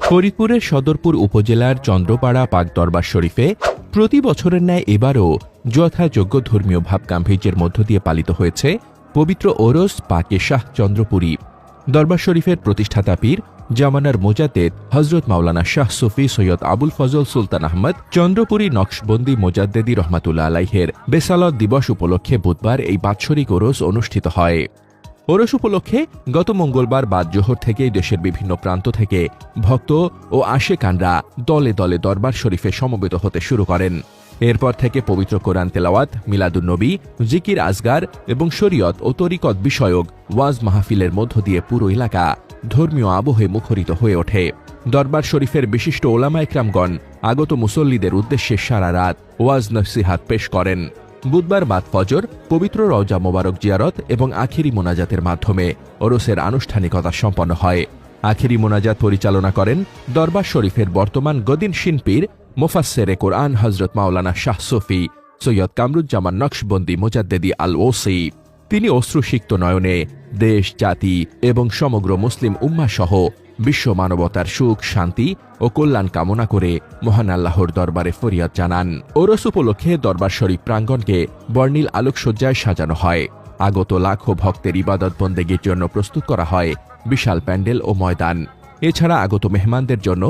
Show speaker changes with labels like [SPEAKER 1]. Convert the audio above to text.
[SPEAKER 1] ফরিদপুরের সদরপুর উপজেলার চন্দ্রপাড়া পাক দরবার শরীফে প্রতি বছরের ন্যায় এবারও যথাযোগ্য ধর্মীয় ভাবগাম্ভীর্যের মধ্য দিয়ে পালিত হয়েছে পবিত্র ওরস পাকে শাহ চন্দ্রপুরী। দরবার শরীফের প্রতিষ্ঠাতা পীর জামানার মোজাদ্দেদ হজরত মাওলানা শাহ সুফি সৈয়দ আবুল ফজল সুলতান আহমদ চন্দ্রপুরী নকশবন্দি মোজাদ্দেদি রহমাতুল্লাহ আলাইহের বেসালত দিবস উপলক্ষে বুধবার এই বাৎসরিক ওরস অনুষ্ঠিত হয়। ওরস উপলক্ষে গত মঙ্গলবার বাদ জোহর থেকেই দেশের বিভিন্ন প্রান্ত থেকে ভক্ত ও আশেকানরা দলে দলে দরবার শরীফে সমবেত হতে শুরু করেন। এরপর থেকে পবিত্র কোরআন তেলাওয়াত, মিলাদুন্নবী, জিকির আজগার এবং শরীয়ত ও তরিকত বিষয়ক ওয়াজ মাহফিলের মধ্য দিয়ে পুরো এলাকা ধর্মীয় আবহে মুখরিত হয়ে ওঠে। দরবার শরীফের বিশিষ্ট ওলামা একরামগণ আগত মুসল্লিদের উদ্দেশ্যে সারা রাত ওয়াজ নসিহাত পেশ করেন। বুধবার বাদ ফজর পবিত্র রওজা মোবারক জিয়ারত এবং আখিরি মোনাজাতের মাধ্যমে ওরসের আনুষ্ঠানিকতা সম্পন্ন হয়। আখিরি মোনাজাত পরিচালনা করেন দরবার শরীফের বর্তমান গদিনশীন পীর মুফাসসিরে কোরআন হজরত মাওলানা শাহ সুফি সৈয়দ কামরুজ্জামান নকশবন্দি মোজাদ্দেদি আল ওসি। তিনি অশ্রুসিক্ত নয়নে দেশ, জাতি এবং সমগ্র মুসলিম উম্মাহ সহ বিশ্ব মানবতার সুখ, শান্তি ও কল্যাণ কামনা করে মহান আল্লাহর দরবারে ফরিয়াদ জানান। ওরস উপলক্ষে দরবার শরীফ প্রাঙ্গণকে বর্ণিল আলোকসজ্জায় সাজানো হয়। আগত লাখো ভক্তের ইবাদত বন্দেগীর জন্য প্রস্তুত করা হয় বিশাল প্যান্ডেল ও ময়দান। এছাড়া আগত মেহমানদের জন্য